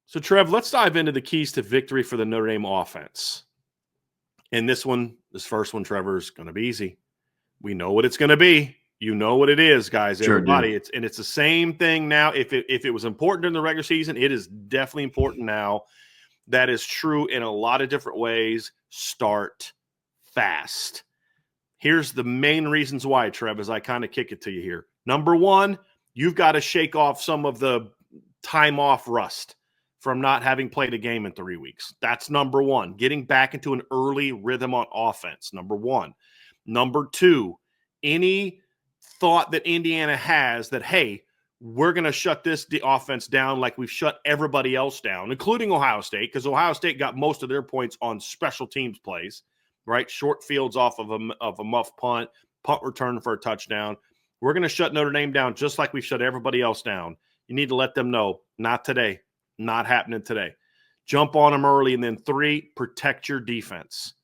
So, Trev, let's dive into the keys to victory for the Notre Dame offense. And this first one, Trevor, is going to be easy. We know what it's going to be. You know what it is, guys, Sure everybody. do. It's the same thing now. If it was important during the regular season, it is definitely important now. That is true in a lot of different ways. Start fast. Here's the main reasons why, Trev, as I kind of kick it to you here. Number one, you've got to shake off some of the time off rust from not having played a game in 3 weeks. That's number one. Getting back into an early rhythm on offense, number one. Number two, any thought that Indiana has that, hey, we're going to shut this offense down like we've shut everybody else down, including Ohio State, because Ohio State got most of their points on special teams plays, right? Short fields off of a muff punt return for a touchdown. We're going to shut Notre Dame down just like we've shut everybody else down. You need to let them know, not today, not happening today. Jump on them early. And then 3, protect your defense.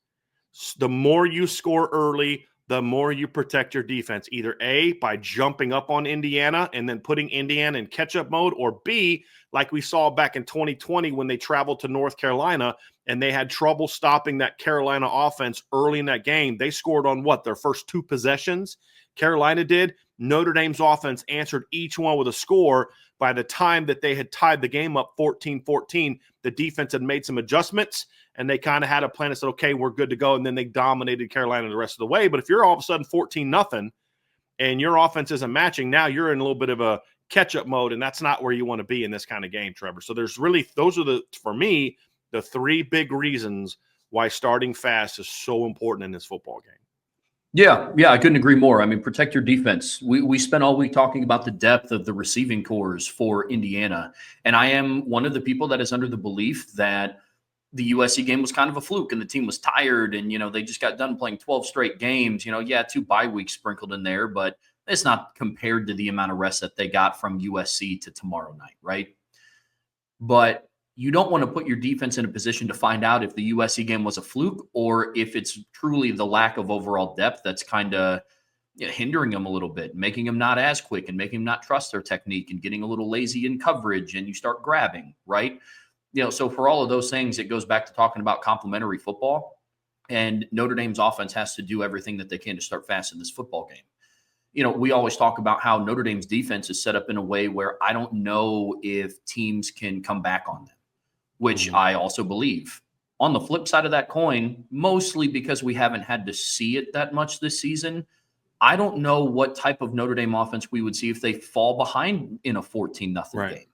The more you score early, the more you protect your defense, either A, by jumping up on Indiana and then putting Indiana in catch-up mode, or B, like we saw back in 2020 when they traveled to North Carolina and they had trouble stopping that Carolina offense early in that game. They scored on their first 2 possessions? Carolina did. Notre Dame's offense answered each one with a score. By the time that they had tied the game up 14-14, the defense had made some adjustments, and they kind of had a plan and said, okay, we're good to go. And then they dominated Carolina the rest of the way. But if you're all of a sudden 14-0 and your offense isn't matching, now you're in a little bit of a catch-up mode, and that's not where you want to be in this kind of game, Trevor. So those are for me, the 3 big reasons why starting fast is so important in this football game. Yeah, I couldn't agree more. I mean, protect your defense. We spent all week talking about the depth of the receiving cores for Indiana. And I am one of the people that is under the belief that the USC game was kind of a fluke and the team was tired and, they just got done playing 12 straight games. 2 bye weeks sprinkled in there, but it's not compared to the amount of rest that they got from USC to tomorrow night, right? But you don't want to put your defense in a position to find out if the USC game was a fluke or if it's truly the lack of overall depth that's kind of hindering them a little bit, making them not as quick and making them not trust their technique and getting a little lazy in coverage, and you start grabbing, right? So for all of those things, it goes back to talking about complementary football, and Notre Dame's offense has to do everything that they can to start fast in this football game. We always talk about how Notre Dame's defense is set up in a way where I don't know if teams can come back on them, which I also believe. On the flip side of that coin, mostly because we haven't had to see it that much this season, I don't know what type of Notre Dame offense we would see if they fall behind in a 14-0 game.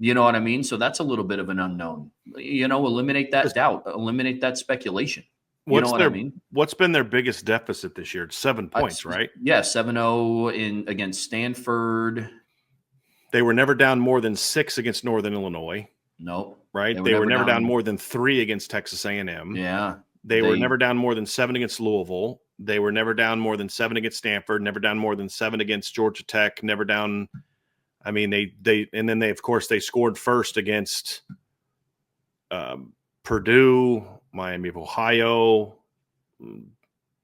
You know what I mean? So that's a little bit of an unknown. Eliminate that doubt, eliminate that speculation. You know what I mean? What's been their biggest deficit this year? It's 7 points, right? Yeah, 7-0 against Stanford. They were never down more than 6 against Northern Illinois. Nope. Right? They were never down more than 3 against Texas A&M. Yeah. They were never down more than 7 against Louisville. They were never down more than 7 against Stanford, never down more than 7 against Georgia Tech, never down. I mean, and then they scored first against Purdue, Miami of Ohio,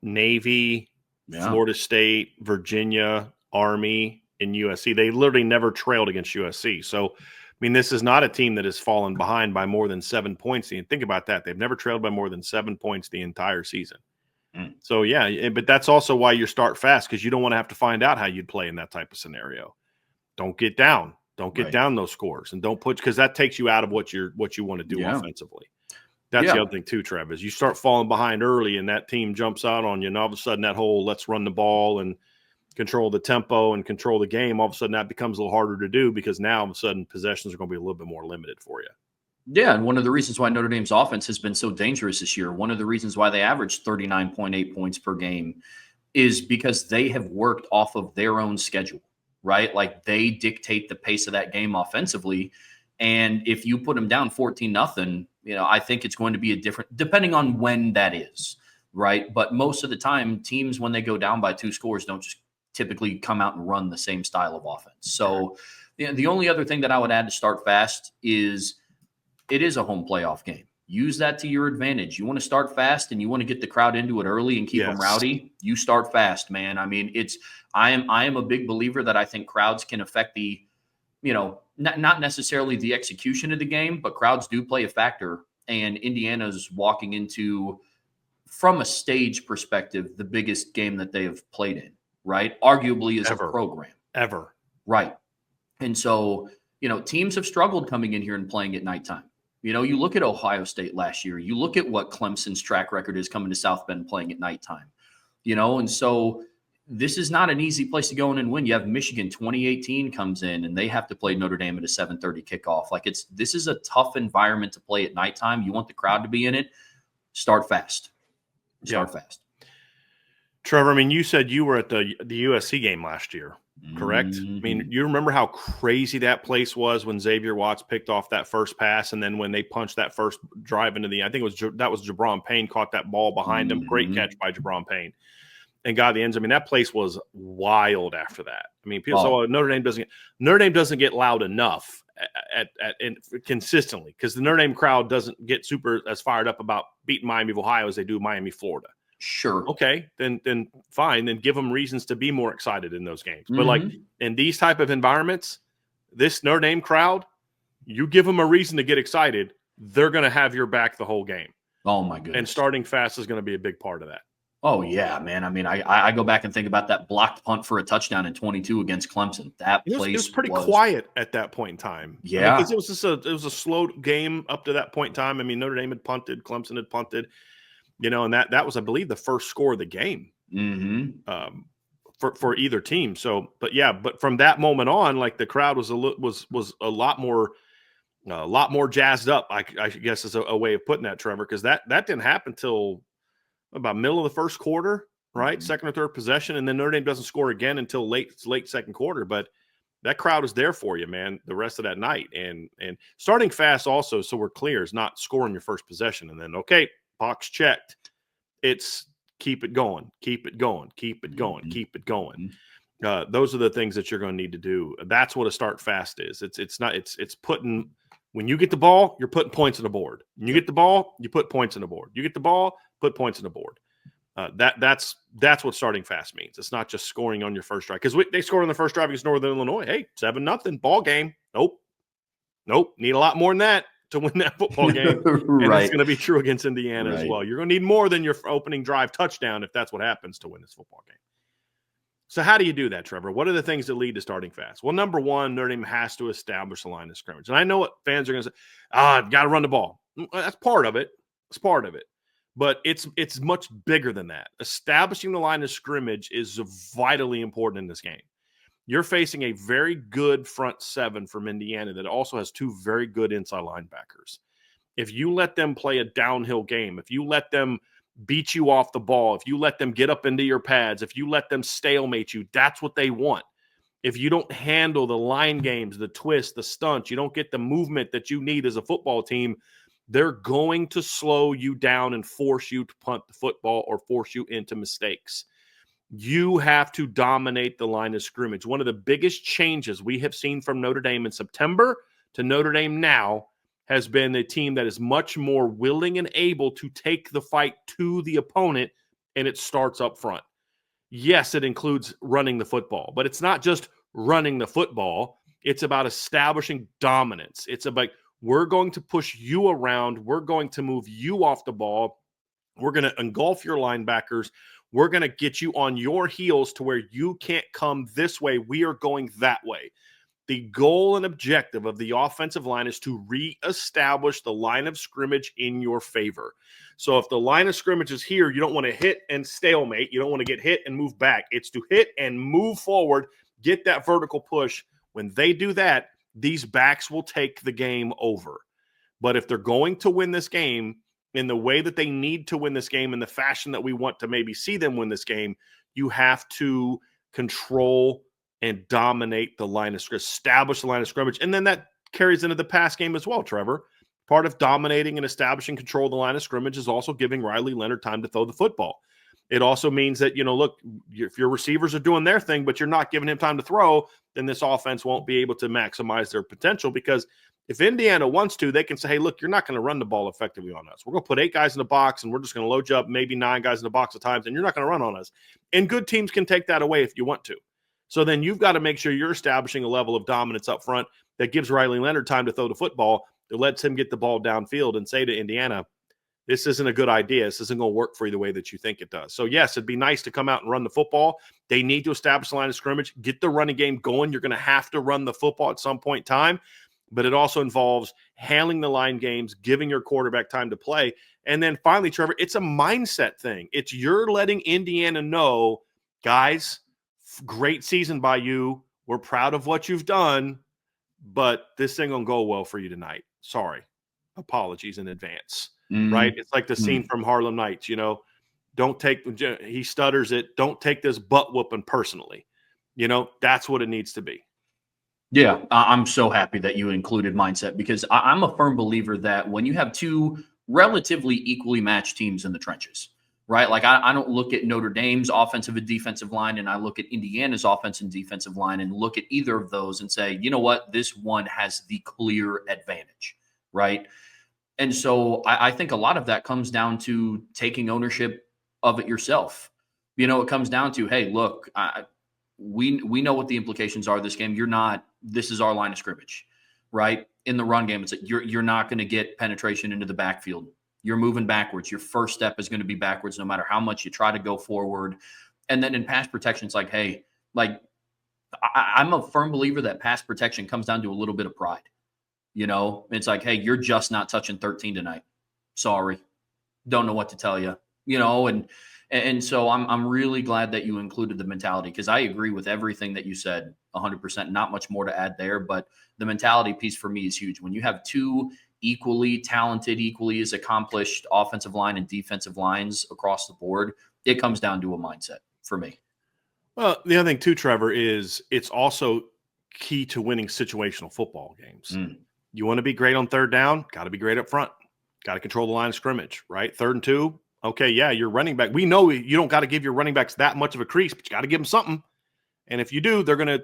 Navy, Florida State, Virginia, Army, and USC. They literally never trailed against USC. So, I mean, this is not a team that has fallen behind by more than 7 points. And think about that. They've never trailed by more than 7 points the entire season. So, yeah, but that's also why you start fast, because you don't want to have to find out how you'd play in that type of scenario. Don't get down. Don't get down those scores, and don't because that takes you out of what you want to do offensively. That's the other thing too, Trev, is you start falling behind early and that team jumps out on you, and all of a sudden that whole let's run the ball and control the tempo and control the game, all of a sudden that becomes a little harder to do, because now all of a sudden possessions are going to be a little bit more limited for you. Yeah, and one of the reasons why Notre Dame's offense has been so dangerous this year, one of the reasons why they averaged 39.8 points per game, is because they have worked off of their own schedule, right? Like they dictate the pace of that game offensively. And if you put them down 14-0, I think it's going to be a different, depending on when that is, right? But most of the time, teams, when they go down by 2 scores, don't just typically come out and run the same style of offense. So the only other thing that I would add to start fast is it is a home playoff game. Use that to your advantage. You want to start fast and you want to get the crowd into it early and keep them rowdy. You start fast, man. I mean, I am a big believer that I think crowds can affect the not necessarily the execution of the game, but crowds do play a factor. And Indiana's walking into, from a stage perspective, the biggest game that they have played in, right? Arguably as a program. Ever. Right. And so, teams have struggled coming in here and playing at nighttime. You look at Ohio State last year, you look at what Clemson's track record is coming to South Bend playing at nighttime, and so this is not an easy place to go in and win. You have Michigan 2018 comes in and they have to play Notre Dame at a 7:30 kickoff. This is a tough environment to play at nighttime. You want the crowd to be in it. Start fast. Start fast. Trevor, I mean, you said you were at the USC game last year, correct? Mm-hmm. I mean, you remember how crazy that place was when Xavier Watts picked off that first pass, and then when they punched that first drive into I think that was Jabron Payne caught that ball behind him. Great catch by Jabron Payne, and got the ends. I mean, that place was wild after that. I mean, people say, Notre Dame doesn't get loud enough consistently because the Notre Dame crowd doesn't get super as fired up about beating Miami of Ohio as they do Miami, Florida. Sure. Okay, then fine. Then give them reasons to be more excited in those games. But like in these type of environments, this Notre Dame crowd, you give them a reason to get excited, they're going to have your back the whole game. Oh my goodness! And starting fast is going to be a big part of that. Oh yeah, man. I mean, I go back and think about that blocked punt for a touchdown in 22 against Clemson. It was pretty quiet at that point in time. Yeah, because it was a slow game up to that point in time. I mean, Notre Dame had punted, Clemson had punted. And that was, I believe, the first score of the game for either team. So, but from that moment on, like the crowd was a lot more jazzed up. I guess is a way of putting that, Trevor, because that didn't happen till about middle of the first quarter, right? Second or third possession, and then Notre Dame doesn't score again until late second quarter. But that crowd is there for you, man, the rest of that night. And starting fast also, so we're clear, is not scoring your first possession and then box checked. It's keep it going, keep it going, keep it going, keep it going. Those are the things that you're going to need to do. That's what a start fast is. It's putting, when you get the ball, you're putting points on the board. When you get the ball, you put points on the board. You get the ball, put points on the board. That's what starting fast means. It's not just scoring on your first drive, because they scored on the first drive against Northern Illinois. Hey, 7-0 ball game. Nope. Need a lot more than that to win that football game. And Right. it's going to be true against Indiana as well. You're going to need more than your opening drive touchdown if that's what happens to win this football game. So how do you do that, Trevor? What are the things that lead to starting fast? Well, number one, Notre Dame has to establish the line of scrimmage. And I know what fans are going to say, I've got to run the ball. That's part of it. It's part of it. But it's much bigger than that. Establishing the line of scrimmage is vitally important in this game. You're facing a very good front seven from Indiana that also has two very good inside linebackers. If you let them play a downhill game, if you let them beat you off the ball, if you let them get up into your pads, if you let them stalemate you, that's what they want. If you don't handle the line games, the twists, the stunts, you don't get the movement that you need as a football team, they're going to slow you down and force you to punt the football or force you into mistakes. You have to dominate the line of scrimmage. One of the biggest changes we have seen from Notre Dame in September to Notre Dame now has been a team that is much more willing and able to take the fight to the opponent, and it starts up front. Yes, it includes running the football, but it's not just running the football. It's about establishing dominance. It's about, we're going to push you around. We're going to move you off the ball. We're going to engulf your linebackers. We're going to get you on your heels to where you can't come this way. We are going that way. The goal and objective of the offensive line is to reestablish the line of scrimmage in your favor. So if the line of scrimmage is here, you don't want to hit and stalemate. You don't want to get hit and move back. It's to hit and move forward, get that vertical push. When they do that, these backs will take the game over. But if they're going to win this game in the way that they need to win this game, in the fashion that we want to maybe see them win this game, you have to control and dominate the line of scrimmage, establish the line of scrimmage. And then that carries into the pass game as well, Trevor. Part of dominating and establishing control of the line of scrimmage is also giving Riley Leonard time to throw the football. It also means that, look, if your receivers are doing their thing, but you're not giving him time to throw, then this offense won't be able to maximize their potential. Because if Indiana wants to, they can say, hey, look, you're not going to run the ball effectively on us. We're going to put 8 guys in the box, and we're just going to load you up maybe 9 guys in the box at times, and you're not going to run on us. And good teams can take that away if you want to. So then you've got to make sure you're establishing a level of dominance up front that gives Riley Leonard time to throw the football, that lets him get the ball downfield and say to Indiana, this isn't a good idea. This isn't going to work for you the way that you think it does. So, yes, it'd be nice to come out and run the football. They need to establish the line of scrimmage, get the running game going. You're going to have to run the football at some point in time, but it also involves handling the line games, giving your quarterback time to play. And then finally, Trevor, it's a mindset thing. It's you're letting Indiana know, guys, great season by you. We're proud of what you've done, but this ain't going to go well for you tonight. Sorry. Apologies in advance. Right? It's like the scene from Harlem Nights, he stutters it. Don't take this butt whooping personally. That's what it needs to be. Yeah, I'm so happy that you included mindset, because I'm a firm believer that when you have two relatively equally matched teams in the trenches, right? Like I don't look at Notre Dame's offensive and defensive line, and I look at Indiana's offensive and defensive line and look at either of those and say, you know what, this one has the clear advantage, right? And so I think a lot of that comes down to taking ownership of it yourself. It comes down to, hey, look, we know what the implications are of this game. This is our line of scrimmage, right? In the run game, it's like you're not going to get penetration into the backfield. You're moving backwards. Your first step is going to be backwards no matter how much you try to go forward. And then in pass protection, it's like, hey, I'm a firm believer that pass protection comes down to a little bit of pride. It's like, hey, you're just not touching 13 tonight. Sorry. Don't know what to tell you, and so I'm really glad that you included the mentality, because I agree with everything that you said 100%. Not much more to add there, but the mentality piece for me is huge. When you have two equally talented, equally as accomplished offensive line and defensive lines across the board, it comes down to a mindset for me. Well, the other thing too, Trevor, is it's also key to winning situational football games. You want to be great on third down, got to be great up front. Got to control the line of scrimmage, right? 3rd and 2. Okay, yeah, your running back. We know you don't got to give your running backs that much of a crease, but you got to give them something. And if you do, they're gonna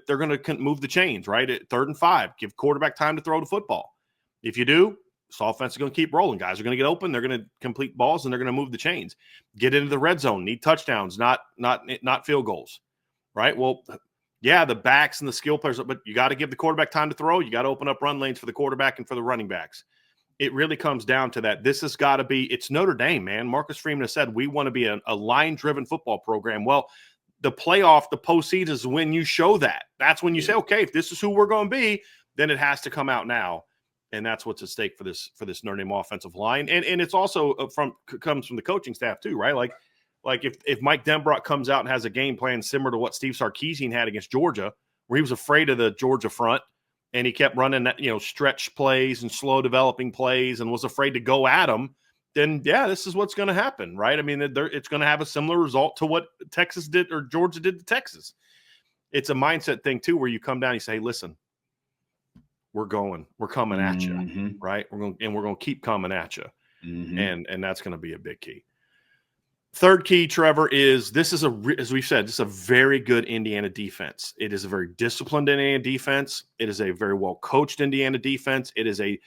move the chains, right? At 3rd and 5, give quarterback time to throw the football. If you do, this offense is going to keep rolling. Guys are going to get open. They're going to complete balls, and they're going to move the chains. Get into the red zone. Need touchdowns, not field goals, right? Well, yeah, the backs and the skill players, but you got to give the quarterback time to throw. You got to open up run lanes for the quarterback and for the running backs. It really comes down to that. This has got to be – it's Notre Dame, man. Marcus Freeman has said we want to be a line-driven football program. Well, the playoff, the postseason is when you show that. That's when you say, okay, if this is who we're going to be, then it has to come out now. And that's what's at stake for this Notre Dame offensive line. And it's also comes from the coaching staff too, right? Like if Mike Denbrock comes out and has a game plan similar to what Steve Sarkisian had against Georgia, where he was afraid of the Georgia front and he kept running that, stretch plays and slow developing plays and was afraid to go at them, then yeah, this is what's going to happen, right? I mean, it's going to have a similar result to what Texas did or Georgia did to Texas. It's a mindset thing too, where you come down and you say, hey, listen, we're coming at you, right? We're going to keep coming at you. And that's going to be a big key. Third key, Trevor, is as we've said, this is a very good Indiana defense. It is a very disciplined Indiana defense. It is a very well-coached Indiana defense. It is a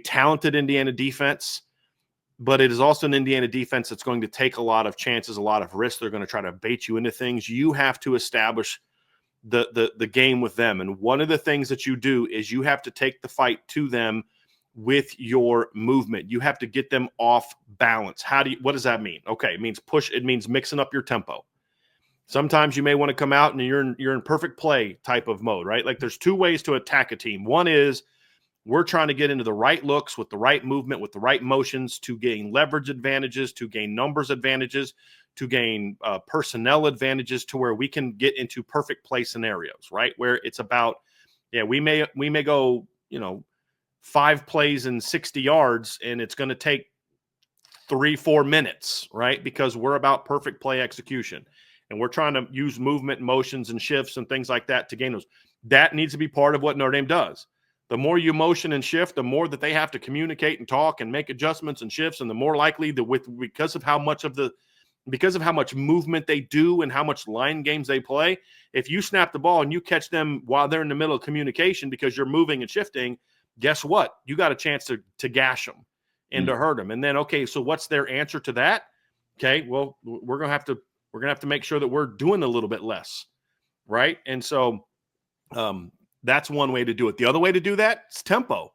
talented Indiana defense, but it is also an Indiana defense that's going to take a lot of chances, a lot of risks. They're going to try to bait you into things. You have to establish the game with them. And one of the things that you do is you have to take the fight to them with your movement. You have to get them off balance. What does that mean? Okay, it means push. It means mixing up your tempo. Sometimes you may want to come out and you're in perfect play type of mode, right? Like there's two ways to attack a team. One is we're trying to get into the right looks with the right movement, with the right motions to gain leverage advantages, to gain numbers advantages, to gain personnel advantages, to where we can get into perfect play scenarios, right? Where it's about, we may go, 5 plays and 60 yards, and it's going to take 3-4 minutes, right? Because we're about perfect play execution. And we're trying to use movement, motions, and shifts and things like that to gain those. That needs to be part of what Notre Dame does. The more you motion and shift, the more that they have to communicate and talk and make adjustments and shifts, and the more likely because of how much movement they do and how much line games they play, if you snap the ball and you catch them while they're in the middle of communication because you're moving and shifting, guess what? You got a chance to gash them and to hurt them. And then, okay, so what's their answer to that? Okay, well, we're gonna have to make sure that we're doing a little bit less right? And so that's one way to do it. The other way to do that is tempo.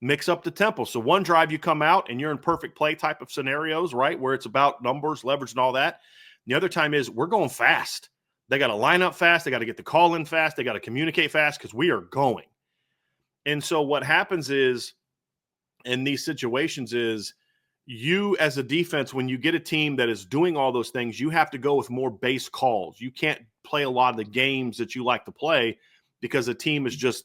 Mix up the tempo. So one drive you come out and you're in perfect play type of scenarios, right, where it's about numbers, leverage, and all that. The other time is we're going fast. They got to line up fast. They got to get the call in fast. They got to communicate fast because we are going. And so what happens is in these situations is you as a defense, when you get a team that is doing all those things, you have to go with more base calls. You can't play a lot of the games that you like to play because the team is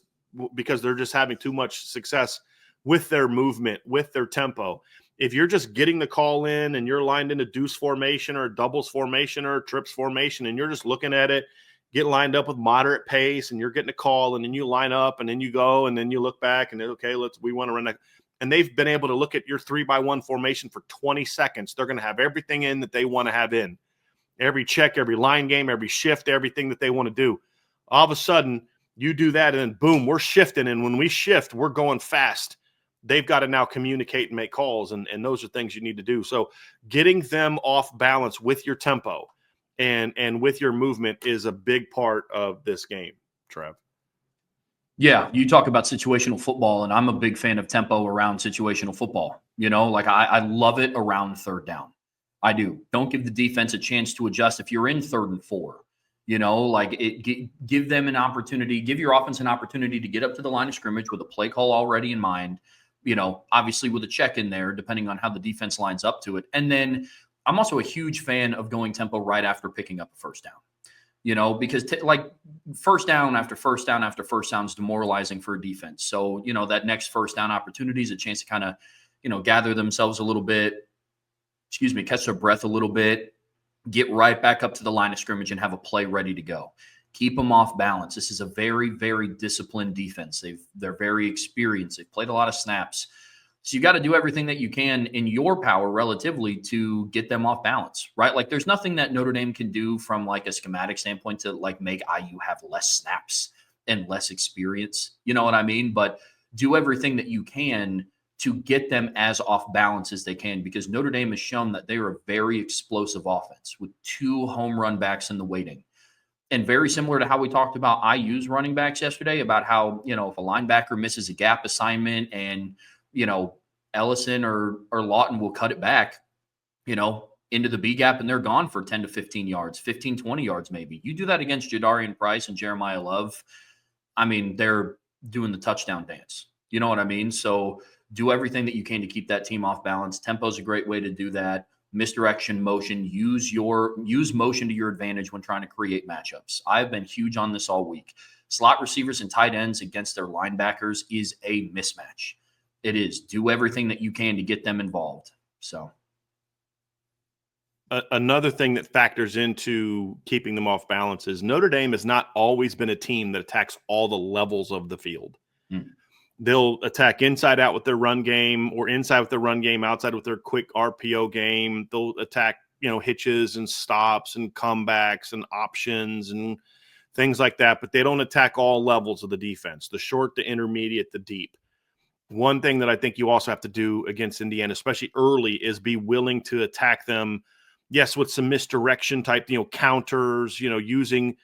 because they're just having too much success with their movement, with their tempo. If you're just getting the call in and you're lined in a deuce formation or a doubles formation or a trips formation and you're just looking at it, get lined up with moderate pace and you're getting a call and then you line up and then you go and then you look back and then, okay, we want to run that. And they've been able to look at your 3-by-1 formation for 20 seconds. They're going to have everything in that they want to have in. Every check, every line game, every shift, everything that they want to do. All of a sudden, you do that and then boom, we're shifting. And when we shift, we're going fast. They've got to now communicate and make calls, and those are things you need to do. So getting them off balance with your tempo and with your movement is a big part of this game, Trev. Yeah, you talk about situational football, and I'm a big fan of tempo around situational football. Like I love it around third down. I do. Don't give the defense a chance to adjust if you're in 3rd and 4. Give them an opportunity, give your offense an opportunity to get up to the line of scrimmage with a play call already in mind. Obviously with a check in there, depending on how the defense lines up to it. And then I'm also a huge fan of going tempo right after picking up a first down, because first down after first down after first down is demoralizing for a defense. So, that next first down opportunity is a chance to kind of, gather themselves a little bit, catch their breath a little bit, get right back up to the line of scrimmage and have a play ready to go. Keep them off balance. This is a very, very disciplined defense. They're very experienced. They've played a lot of snaps. So you got to do everything that you can in your power relatively to get them off balance, right? Like there's nothing that Notre Dame can do from like a schematic standpoint to like make IU have less snaps and less experience. You know what I mean? But do everything that you can to get them as off balance as they can, because Notre Dame has shown that they are a very explosive offense with 2 home run backs in the waiting. And very similar to how we talked about IU's running backs yesterday, about how, if a linebacker misses a gap assignment and, Ellison or Lawton will cut it back, into the B gap and they're gone for 10 to 15 yards, 15, 20 yards maybe. You do that against Jadarian Price and Jeremiah Love, I mean, they're doing the touchdown dance. You know what I mean? So do everything that you can to keep that team off balance. Tempo is a great way to do that. Misdirection, motion, use motion to your advantage when trying to create matchups. I've been huge on this all week. Slot receivers and tight ends against their linebackers is a mismatch. It is. Do everything that you can to get them involved. So another thing that factors into keeping them off balance is Notre Dame has not always been a team that attacks all the levels of the field. They'll attack inside out with their run game, or inside with their run game, outside with their quick RPO game. They'll attack, hitches and stops and comebacks and options and things like that, but they don't attack all levels of the defense, the short, the intermediate, the deep. One thing that I think you also have to do against Indiana, especially early, is be willing to attack them, yes, with some misdirection type, counters, using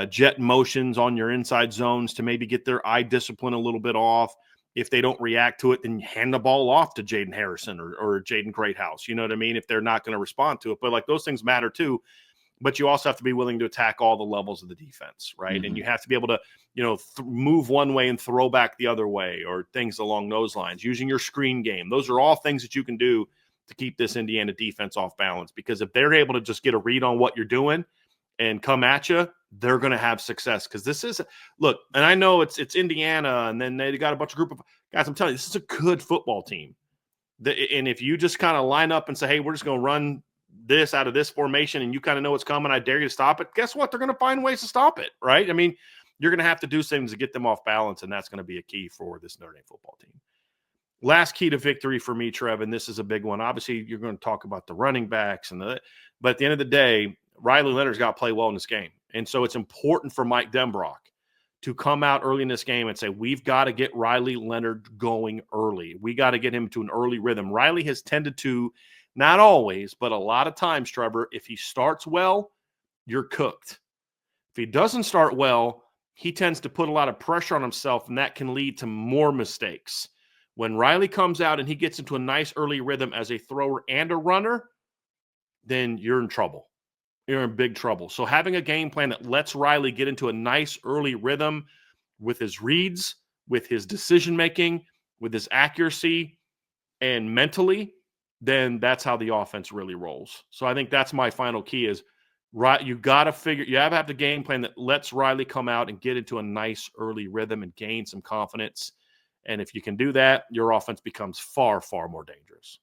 jet motions on your inside zones to maybe get their eye discipline a little bit off. If they don't react to it, then hand the ball off to Jaden Harrison or Jaden Greathouse. You know what I mean? If they're not going to respond to it. But like those things matter too. But you also have to be willing to attack all the levels of the defense, right? And you have to be able to, move one way and throw back the other way, or things along those lines, using your screen game. Those are all things that you can do to keep this Indiana defense off balance, because if they're able to just get a read on what you're doing and come at you, they're going to have success. Because this is, look, and I know it's Indiana, and then they got a bunch of group of guys. I'm telling you, this is a good football team. And if you just kind of line up and say, hey, we're just going to run this out of this formation, and you kind of know what's coming, I dare you to stop it. Guess what? They're going to find ways to stop it, right? I mean, you're going to have to do things to get them off balance, and that's going to be a key for this Notre Dame football team. Last key to victory for me, Trev, and this is a big one. Obviously, you're going to talk about the running backs, but at the end of the day, Riley Leonard's got to play well in this game. And so it's important for Mike Denbrock to come out early in this game and say, we've got to get Riley Leonard going early. We got to get him to an early rhythm. Riley has tended to, not always, but a lot of times, Trevor, if he starts well, you're cooked. If he doesn't start well, he tends to put a lot of pressure on himself, and that can lead to more mistakes. When Riley comes out and he gets into a nice early rhythm as a thrower and a runner, then you're in trouble. You're in big trouble. So having a game plan that lets Riley get into a nice early rhythm with his reads, with his decision-making, with his accuracy, and mentally, then that's how the offense really rolls. So I think that's my final key is you got to figure – you have the game plan that lets Riley come out and get into a nice early rhythm and gain some confidence. And if you can do that, your offense becomes far, far more dangerous.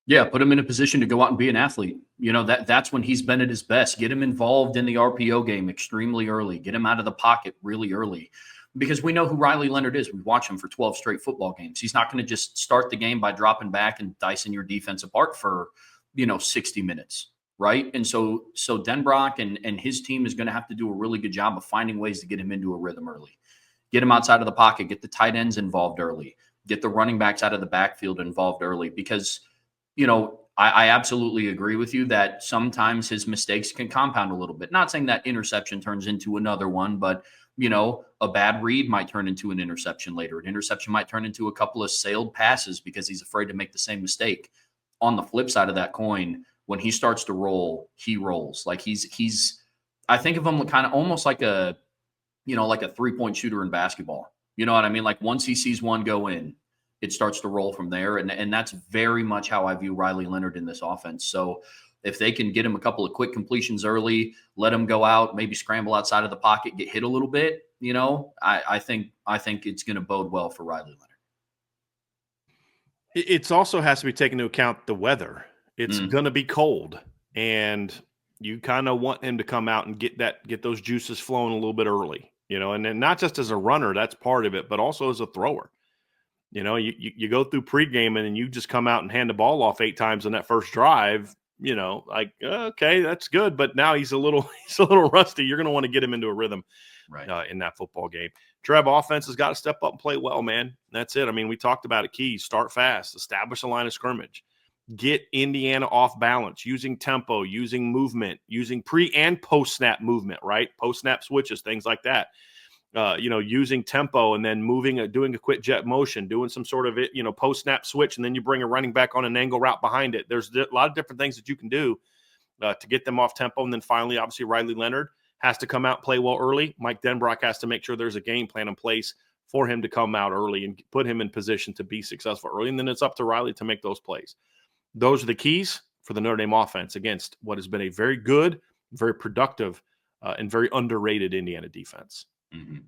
Yeah, put him in a position to go out and be an athlete. You know, that's when he's been at his best. Get him involved in the RPO game extremely early. Get him out of the pocket really early. Because we know who Riley Leonard is. We watch him for 12 straight football games. He's not going to just start the game by dropping back and dicing your defense apart for, 60 minutes, right? And so Denbrock and his team is going to have to do a really good job of finding ways to get him into a rhythm early. Get him outside of the pocket. Get the tight ends involved early. Get the running backs out of the backfield involved early because – I absolutely agree with you that sometimes his mistakes can compound a little bit. Not saying that interception turns into another one, but, a bad read might turn into an interception later. An interception might turn into a couple of sailed passes because he's afraid to make the same mistake. On the flip side of that coin, when he starts to roll, he rolls. Like I think of him kind of almost like a 3-point shooter in basketball. You know what I mean? Like once he sees one go in, it starts to roll from there. And that's very much how I view Riley Leonard in this offense. So if they can get him a couple of quick completions early, let him go out, maybe scramble outside of the pocket, get hit a little bit, I think it's going to bode well for Riley Leonard. It also has to be taken into account the weather. It's going to be cold, and you kind of want him to come out and get those juices flowing a little bit early, and then not just as a runner, that's part of it, but also as a thrower. You go through pregame and you just come out and hand the ball off 8 times on that first drive, okay, that's good. But now he's a little rusty. You're going to want to get him into a rhythm in that football game. Trev, offense has got to step up and play well, man. That's it. I mean, we talked about it. Keys, start fast, establish a line of scrimmage, get Indiana off balance, using tempo, using movement, using pre and post snap movement, right? Post snap switches, things like that. Using tempo and then doing a quick jet motion, doing some sort of post snap switch, and then you bring a running back on an angle route behind it. There's a lot of different things that you can do to get them off tempo. And then finally, obviously, Riley Leonard has to come out and play well early. Mike Denbrock has to make sure there's a game plan in place for him to come out early and put him in position to be successful early. And then it's up to Riley to make those plays. Those are the keys for the Notre Dame offense against what has been a very good, very productive, and very underrated Indiana defense. Mm-hmm.